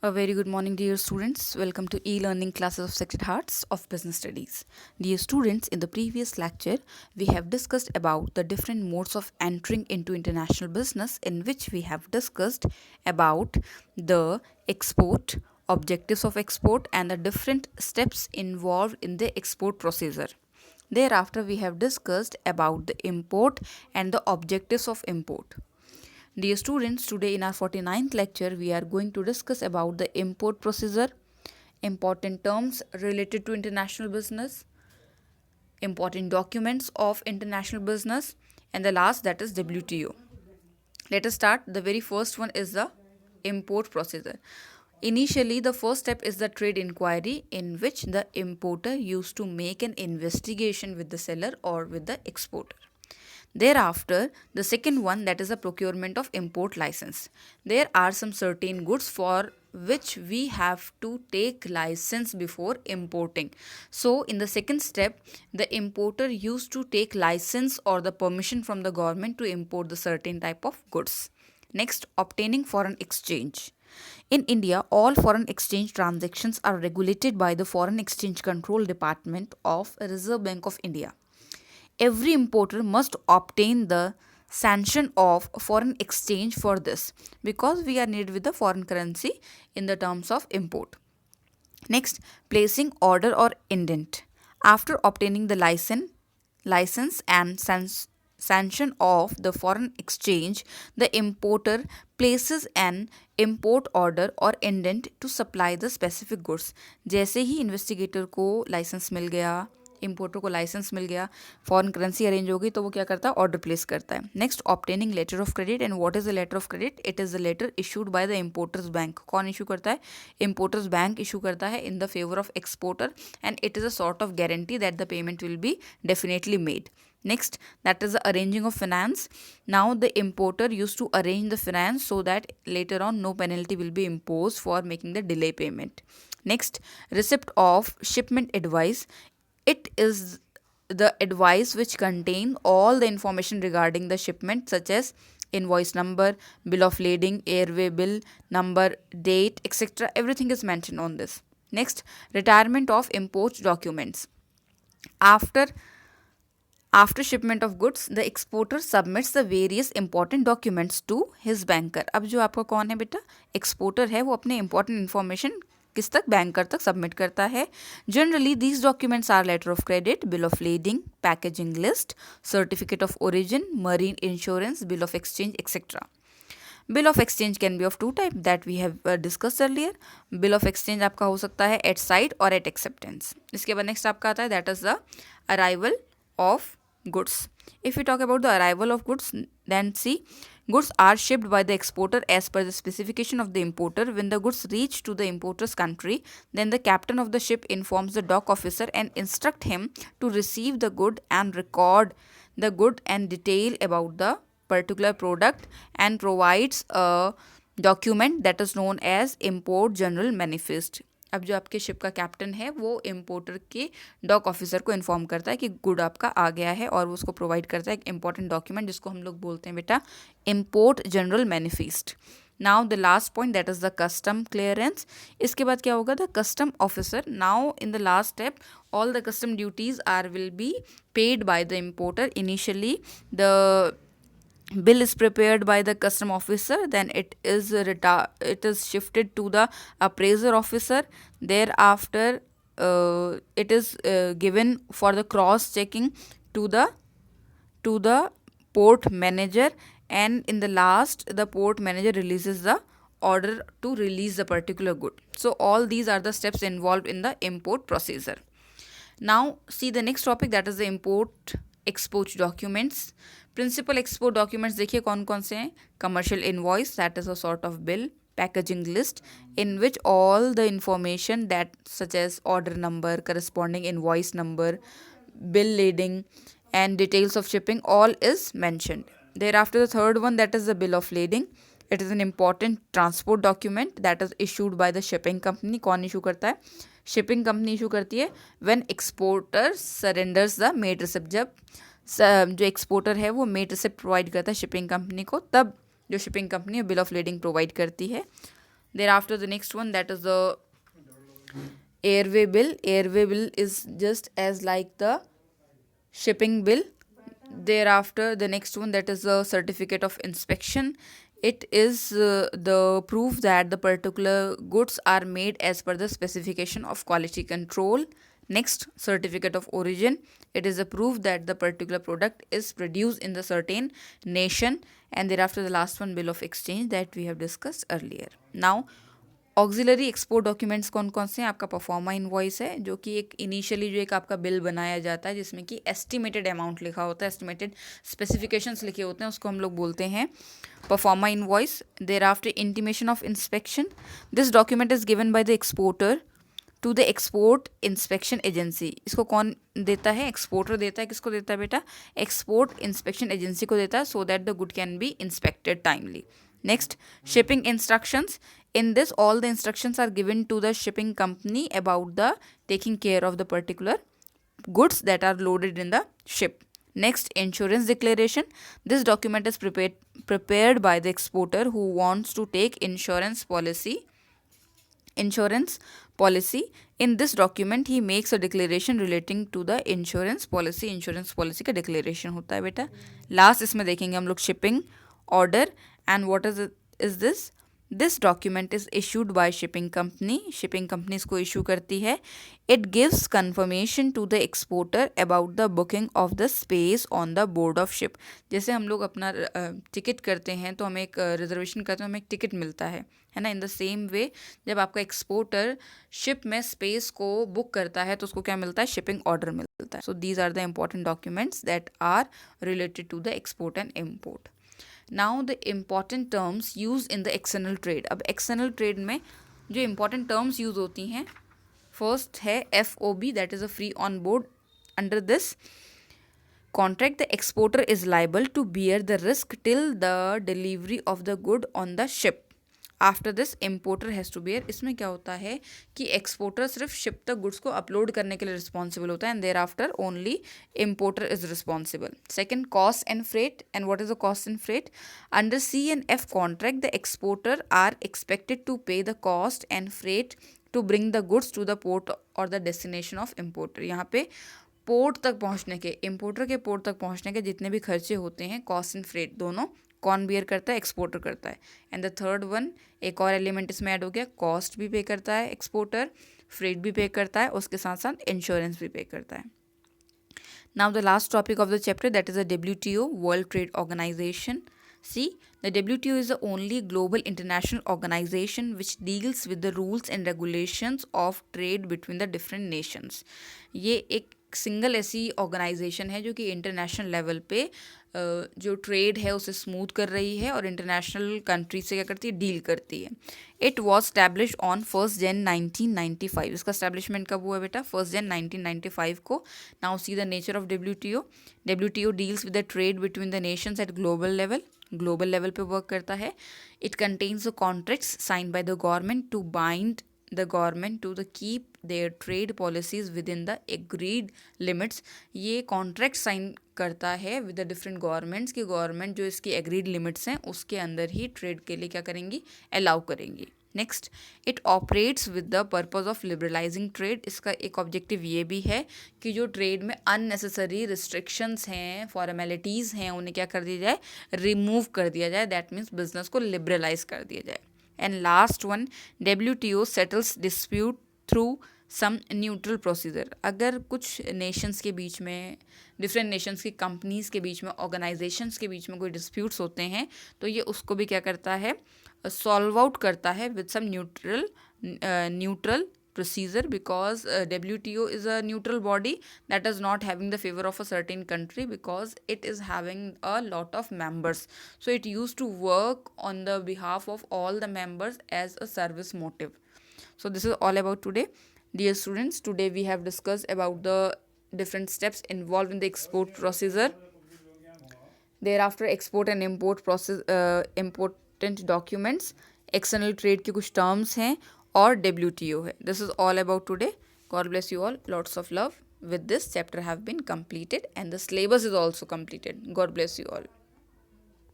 A very good morning, dear students. Welcome to e-learning classes of Sacred Hearts of Business Studies. Dear students, in the previous lecture, we have discussed about the different modes of entering into international business, in which we have discussed about the export, objectives of export, and the different steps involved in the export procedure. Thereafter, we have discussed about the import and the objectives of import. Dear students, today in our 49th lecture, we are going to discuss about the import procedure, important terms related to international business, important documents of international business, and the last, that is WTO. Let us start. The very first one is the import procedure. Initially, the first step is the trade inquiry, in which the importer used to make an investigation with the seller or with the exporter. Thereafter, the second one, that is the procurement of import license. There are some certain goods for which we have to take license before importing. So in the second step, the importer used to take license or the permission from the government to import the certain type of goods. Next, obtaining foreign exchange. In India, all foreign exchange transactions are regulated by the Foreign Exchange Control Department of Reserve Bank of India. Every importer must obtain the sanction of foreign exchange for this, because we are needed with the foreign currency in the terms of import. Next, placing order or indent. After obtaining the license and sanction of the foreign exchange, the importer places an import order or indent to supply the specific goods. जैसे ही investigator को licence मिल गया, importer को licence मिल गया, foreign currency arrange हो गई, तो वो क्या करता है, ऑर्डर प्लेस करता है. Next, obtaining letter of credit. And what is the letter of credit? It is the letter issued by the importer's bank. कौन इशू करता है? इम्पोर्टर्स बैंक इशू करता है in the favour of exporter, and it is a sort of guarantee that the payment will be definitely made. Next, that is the arranging of finance. Now the importer used to arrange the finance so that later on no penalty will be imposed for making the delay payment. Next, receipt of shipment advice. It is the advice which contain all the information regarding the shipment, such as invoice number, bill of lading, airway bill number, date, etc. Everything is mentioned on this. Next, retirement of import documents. After shipment of goods, the exporter submits the various important documents to his banker. अब जो आपका कौन है बेटा, exporter है, वो अपने important information किस तक, बैंकर तक सबमिट करता है. Generally these documents are letter of credit, bill of lading, packaging list, certificate of origin, marine insurance, bill of exchange, etcetera. Bill of exchange can be of two type that we have discussed earlier. Bill of exchange आपका हो सकता है at sight और at acceptance. इसके बाद next आपका आता है that is the arrival of goods. If we talk about the arrival of goods, then see, goods are shipped by the exporter as per the specification of the importer. When the goods reach to the importer's country, then the captain of the ship informs the dock officer and instruct him to receive the good and record the good and detail about the particular product, and provides a document that is known as import general manifest. अब जो आपके ship का captain है वो importer के dock officer को inform करता है कि गुड आपका आ गया है, और वो उसको प्रोवाइड करता है एक इंपॉर्टेंट डॉक्यूमेंट जिसको हम लोग बोलते हैं बेटा import general manifest. Now the last point that is the custom clearance. इसके बाद क्या होगा, the custom officer. Now in the last step all the custom duties are will be paid by the importer. Initially the bill is prepared by the custom officer, then it is shifted to the appraiser officer. Thereafter it is given for the cross checking to the port manager, and in the last the port manager releases the order to release the particular good. So all these are the steps involved in the import procedure. Now see the next topic, that is the import export documents. Principal export documents देखिए कौन कौन से हैं. Commercial invoice, that is a sort of bill. Packaging list, in which all the information that such as order number, corresponding invoice number, bill lading, and details of shipping, all is mentioned. Thereafter the third one, that is the bill of lading. It is an important transport document that is issued by the shipping company. कौन issue करता है? Shipping company issue करती है. When exporter surrenders the made receipt. जब जो exporter है वो made receipt provide करता है शिपिंग कंपनी को, तब जो shipping company bill of lading provide करती है. Thereafter, the next one, that is the airway bill. Airway bill is just as like the shipping bill. Thereafter, the next one, that is the certificate of inspection. It is the proof that the particular goods are made as per the specification of quality control. Next, certificate of origin. It is a proof that the particular product is produced in the certain nation. And thereafter, the last one, bill of exchange, that we have discussed earlier. Now, auxiliary export documents कौन कौन से हैं? आपका proforma invoice है, जो कि एक initially जो एक आपका बिल बनाया जाता है जिसमें कि एस्टिमेटेड अमाउंट लिखा होता है, एस्टिमेटेड स्पेसिफिकेशंस लिखे होते हैं, उसको हम लोग बोलते हैं proforma invoice. Thereafter intimation of inspection. This document is given by the exporter to the export inspection agency. इसको कौन देता है? एक्सपोर्टर देता है. किसको देता है बेटा? एक्सपोर्ट इंस्पेक्शन एजेंसी को देता है, so that the good can be inspected timely. Next, shipping instructions. In this, all the instructions are given to the shipping company about the taking care of the particular goods that are loaded in the ship. Next, insurance declaration. This document is prepared by the exporter who wants to take insurance policy. In this document he makes a declaration relating to the insurance policy. Insurance policy का declaration होता है बेटा. Last इसमें देखेंगे हम लोग shipping order. And what is this? This document is issued by shipping company. Shipping company इसको issue करती है. It gives confirmation to the exporter about the booking of the space on the board of ship. जैसे हम लोग अपना ticket करते हैं तो हमें एक रिजर्वेशन करते हैं, हमें एक टिकट मिलता है ना. इन द सेम वे जब आपका एक्सपोर्टर शिप में स्पेस को बुक करता है तो उसको क्या मिलता है? शिपिंग ऑर्डर मिलता है. So these are the important documents that are related to the export and import. Now the important terms use in the external trade. अब एक्सटर्नल ट्रेड में जो इम्पॉर्टेंट टर्म्स यूज होती हैं, फर्स्ट है FOB, that is a free on board. Under this contract, the exporter is liable to bear the risk till the delivery of the good on the ship. After this importer has to bear. इसमें क्या होता है कि exporter सिर्फ ship तक goods को upload करने के लिए रिस्पॉन्सिबल होता है, and thereafter only importer is responsible. Second, cost and freight. And what is the cost and freight? Under C&F contract the exporter are expected to pay the cost and freight to bring the goods to the port और the destination of importer. यहाँ पे port तक पहुँचने के, importer के port तक पहुँचने के जितने भी खर्चे होते हैं, कॉस्ट एंड फ्रेट दोनों कौन बियर करता है? एक्सपोर्टर करता है. एंड द थर्ड वन, एक और एलिमेंट इसमें ऐड हो गया, कॉस्ट भी पे करता है एक्सपोर्टर, फ्रेट भी पे करता है, उसके साथ साथ इंश्योरेंस भी पे करता है. Now the last topic of the chapter, that is the WTO, world trade organisation. See, the WTO is the only global international organization which deals with the rules and regulations of trade between the different nations. ये एक single ऐसी organisation है जो कि international level पे जो trade है उसे स्मूथ कर रही है और इंटरनेशनल कंट्री से क्या करती है? डील करती है. It was establish on 1 Jan 1995. इसका स्टैब्लिशमेंट कब हुआ बेटा? 1 Jan 1995 को. Now see the nature of WTO. WTO deals with the trade between the nations at global level. Global level पे वर्क करता है. It contains the contracts signed by the government to bind the government to the keep their trade policies within the agreed limits. ये contract sign करता है with the different governments की government जो इसकी agreed limits हैं उसके अंदर ही trade के लिए क्या करेंगी? अलाउ करेंगी. Next, it operates with the purpose of liberalising trade. इसका एक ऑब्जेक्टिव ये भी है कि जो ट्रेड में अननेसेसरी रिस्ट्रिक्शंस हैं, फॉर्मेलिटीज़ हैं, उन्हें क्या कर दिया जाए? रिमूव कर दिया जाए. दैट मीन्स बिजनेस को लिबरलाइज कर दिया जाए. And last one, WTO settles dispute through some neutral procedure. अगर कुछ nations के बीच में, different nations की companies के बीच में, organizations के बीच में कोई disputes होते हैं तो ये उसको भी क्या करता है? solve out करता है with some neutral procedure, because WTO is a neutral body that is not having the favor of a certain country because it is having a lot of members. So it used to work on the behalf of all the members as a service motive. So this is all about today. Dear students, today we have discussed about the different steps involved in the export procedure. Thereafter, export and import process, important documents, external trade के कुछ terms हैं और WTO है. This is all about today. God bless you all. Lots of love. With this chapter have been completed and the syllabus is also completed. God bless you all.